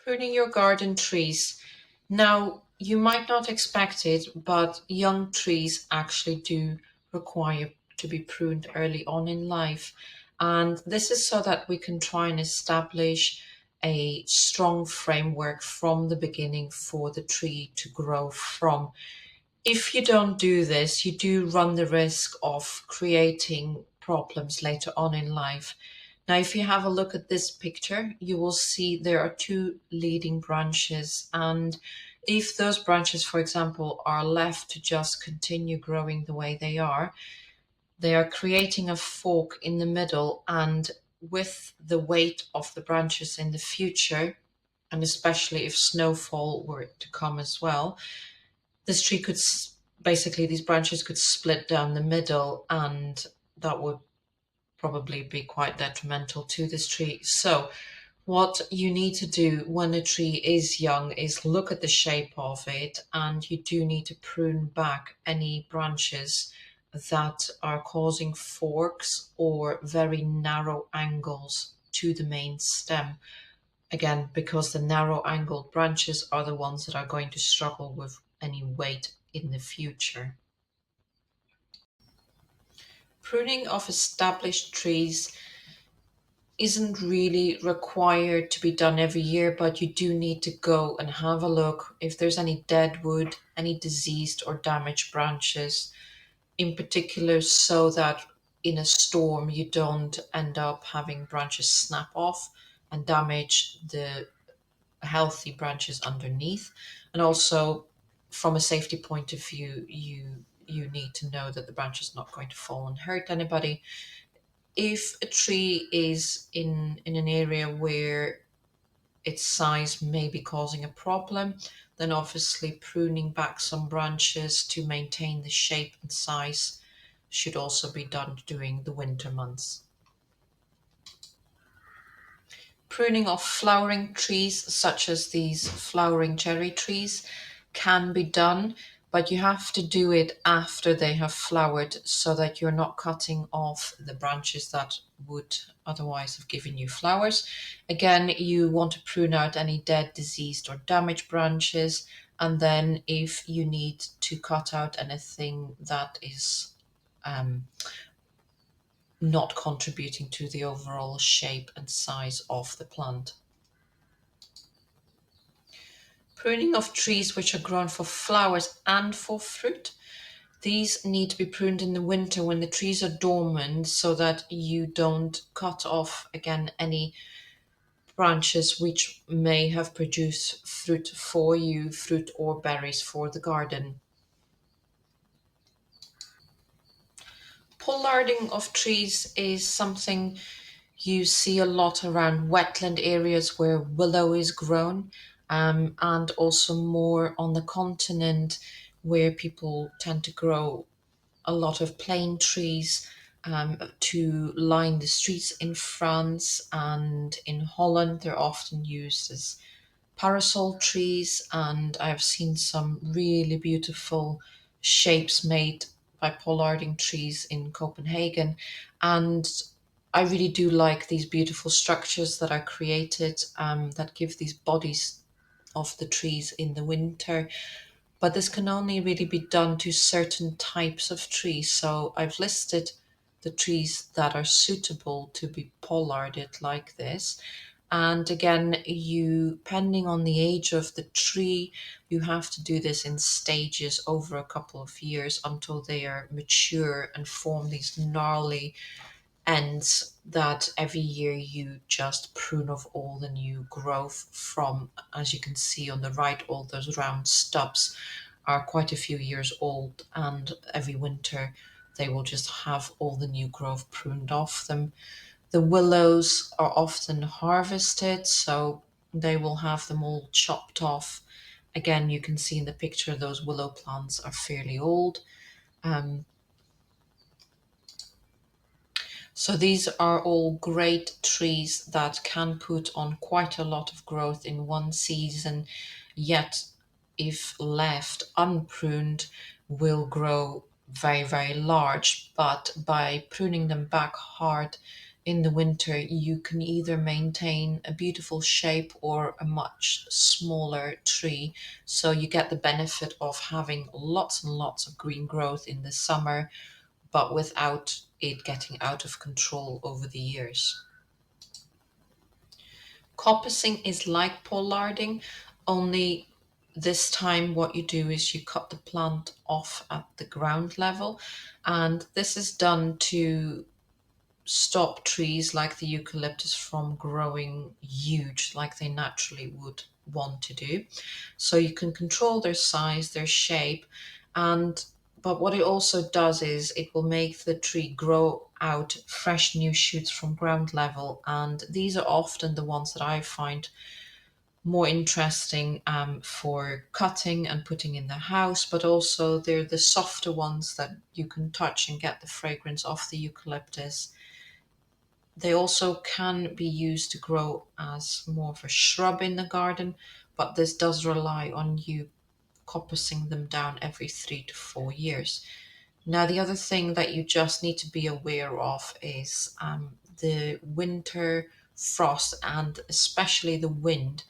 Pruning your garden trees. Now, you might not expect it, but young trees actually do require to be pruned early on in life. And this is so that we can try and establish a strong framework from the beginning for the tree to grow from. If you don't do this, you do run the risk of creating problems later on in life. Now, if you have a look at this picture, you will see there are two leading branches. And if those branches, for example, are left to just continue growing the way they are creating a fork in the middle. And with the weight of the branches in the future, and especially if snowfall were to come as well, this tree could basically, these branches could split down the middle, and that would probably be quite detrimental to this tree. So what you need to do when a tree is young is look at the shape of it, and you do need to prune back any branches that are causing forks or very narrow angles to the main stem. Again, because the narrow angled branches are the ones that are going to struggle with any weight in the future. Pruning of established trees isn't really required to be done every year, but you do need to go and have a look if there's any dead wood, any diseased or damaged branches, in particular, so that in a storm you don't end up having branches snap off and damage the healthy branches underneath. And also, from a safety point of view, you need to know that the branch is not going to fall and hurt anybody. If a tree is in an area where its size may be causing a problem, then obviously pruning back some branches to maintain the shape and size should also be done during the winter months. Pruning of flowering trees, such as these flowering cherry trees, can be done, but you have to do it after they have flowered so that you're not cutting off the branches that would otherwise have given you flowers. Again, you want to prune out any dead, diseased, or damaged branches, and then if you need to cut out anything that is not contributing to the overall shape and size of the plant. Pruning of trees which are grown for flowers and for fruit. These need to be pruned in the winter when the trees are dormant so that you don't cut off again any branches which may have produced fruit for you, fruit or berries for the garden. Pollarding of trees is something you see a lot around wetland areas where willow is grown, and also more on the continent where people tend to grow a lot of plane trees to line the streets in France and in Holland. They're often used as parasol trees, and I've seen some really beautiful shapes made by pollarding trees in Copenhagen. And I really do like these beautiful structures that are created that give these bodies of the trees in the winter. But this can only really be done to certain types of trees. So I've listed the trees that are suitable to be pollarded like this. And again, depending on the age of the tree, you have to do this in stages over a couple of years until they are mature and form these gnarly ends that every year you just prune off all the new growth from. As you can see on the right, all those round stubs are quite a few years old, and every winter they will just have all the new growth pruned off them. The willows are often harvested, so they will have them all chopped off. Again, you can see in the picture those willow plants are fairly old. Um, so these are all great trees that can put on quite a lot of growth in one season, yet if left unpruned will grow very, very large. But by pruning them back hard, in the winter, you can either maintain a beautiful shape or a much smaller tree. So you get the benefit of having lots and lots of green growth in the summer, but without it getting out of control over the years. Coppicing is like pollarding, only this time what you do is you cut the plant off at the ground level, and this is done to stop trees like the eucalyptus from growing huge like they naturally would want to do. So you can control their size, their shape, and but what it also does is it will make the tree grow out fresh new shoots from ground level, and these are often the ones that I find more interesting for cutting and putting in the house, but also they're the softer ones that you can touch and get the fragrance of the eucalyptus. They also can be used to grow as more of a shrub in the garden, but this does rely on you coppicing them down every 3 to 4 years. Now, the other thing that you just need to be aware of is the winter frost and especially the wind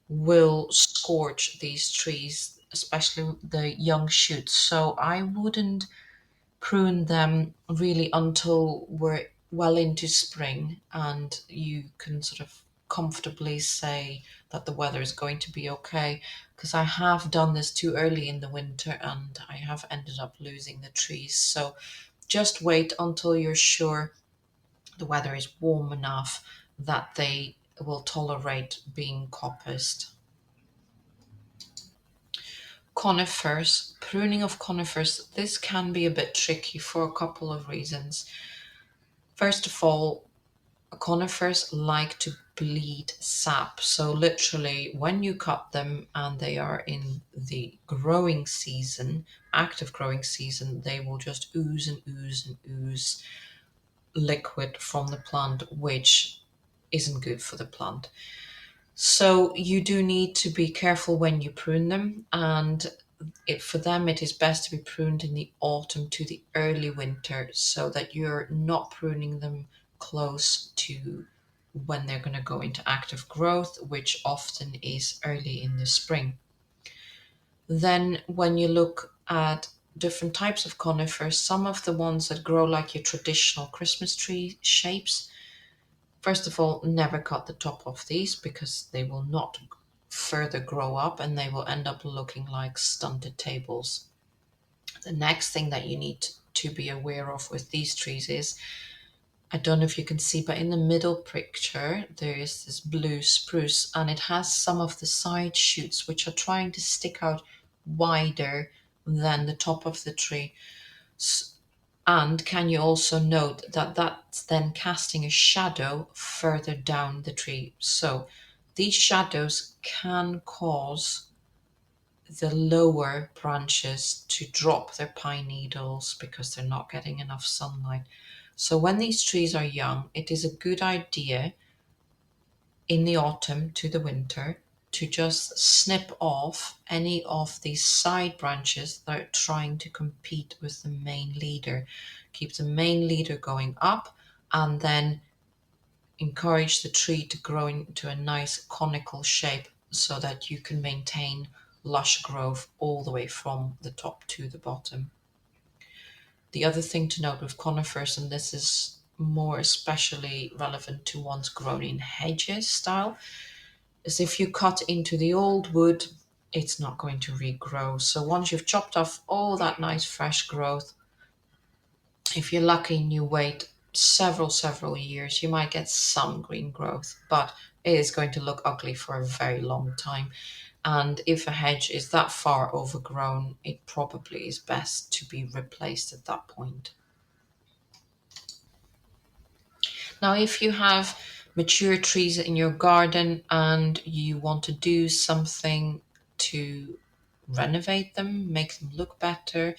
will scorch these trees, especially the young shoots. So I wouldn't prune them really until we're well into spring and you can sort of comfortably say that the weather is going to be okay, because I have done this too early in the winter and I have ended up losing the trees. So just wait until you're sure the weather is warm enough that they will tolerate being coppiced. Conifers, pruning of conifers, this can be a bit tricky for a couple of reasons. First of all, conifers like to bleed sap. So literally when you cut them and they are in the growing season, active growing season, they will just ooze and ooze and ooze liquid from the plant, which isn't good for the plant. So you do need to be careful when you prune them, and for them it is best to be pruned in the autumn to the early winter so that you're not pruning them close to when they're going to go into active growth, which often is early in the spring. Then when you look at different types of conifers, some of the ones that grow like your traditional Christmas tree shapes, first of all, never cut the top of these because they will not further grow up and they will end up looking like stunted tables. The next thing that you need to be aware of with these trees is, I don't know if you can see, but in the middle picture, there is this blue spruce and it has some of the side shoots which are trying to stick out wider than the top of the tree. And can you also note that that's then casting a shadow further down the tree? So these shadows can cause the lower branches to drop their pine needles because they're not getting enough sunlight. So when these trees are young, it is a good idea in the autumn to the winter to just snip off any of these side branches that are trying to compete with the main leader. Keep the main leader going up and then encourage the tree to grow into a nice conical shape so that you can maintain lush growth all the way from the top to the bottom. The other thing to note with conifers, and this is more especially relevant to ones grown in hedges style, is if you cut into the old wood, it's not going to regrow. So once you've chopped off all that nice fresh growth, if you're lucky and you wait several years, you might get some green growth, but it is going to look ugly for a very long time. And if a hedge is that far overgrown, it probably is best to be replaced at that point. Now, if you have mature trees in your garden and you want to do something to renovate them, make them look better,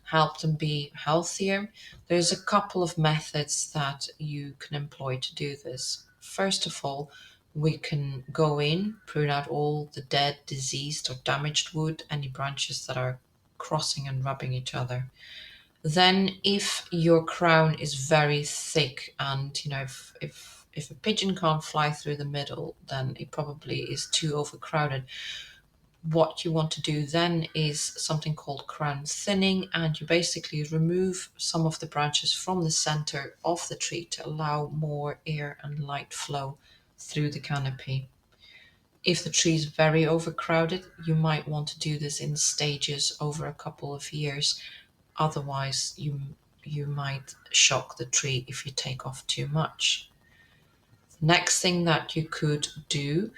help them be healthier, there's a couple of methods that you can employ to do this. First of all, we can go in, prune out all the dead, diseased, or damaged wood, any branches that are crossing and rubbing each other. Then if your crown is very thick and if a pigeon can't fly through the middle, then it probably is too overcrowded. What you want to do then is something called crown thinning, and you basically remove some of the branches from the center of the tree to allow more air and light flow through the canopy. If the tree is very overcrowded, you might want to do this in stages over a couple of years. Otherwise, you might shock the tree if you take off too much. Next thing that you could do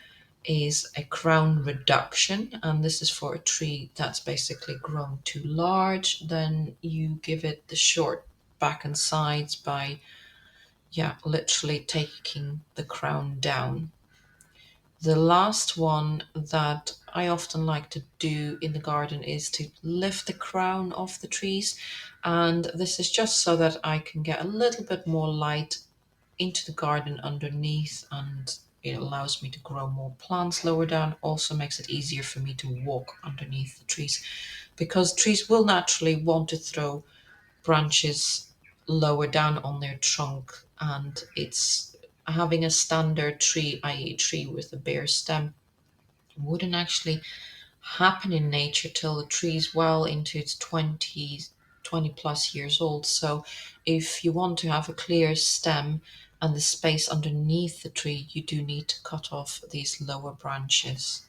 is a crown reduction, and this is for a tree that's basically grown too large. Then you give it the short back and sides by, yeah, literally taking the crown down. The last one that I often like to do in the garden is to lift the crown off the trees, and this is just so that I can get a little bit more light into the garden underneath, and it allows me to grow more plants lower down. Also makes it easier for me to walk underneath the trees, because trees will naturally want to throw branches lower down on their trunk, and it's having a standard tree, i.e. tree with a bare stem, wouldn't actually happen in nature till the tree is well into its 20 plus years old. So if you want to have a clear stem and the space underneath the tree, you do need to cut off these lower branches.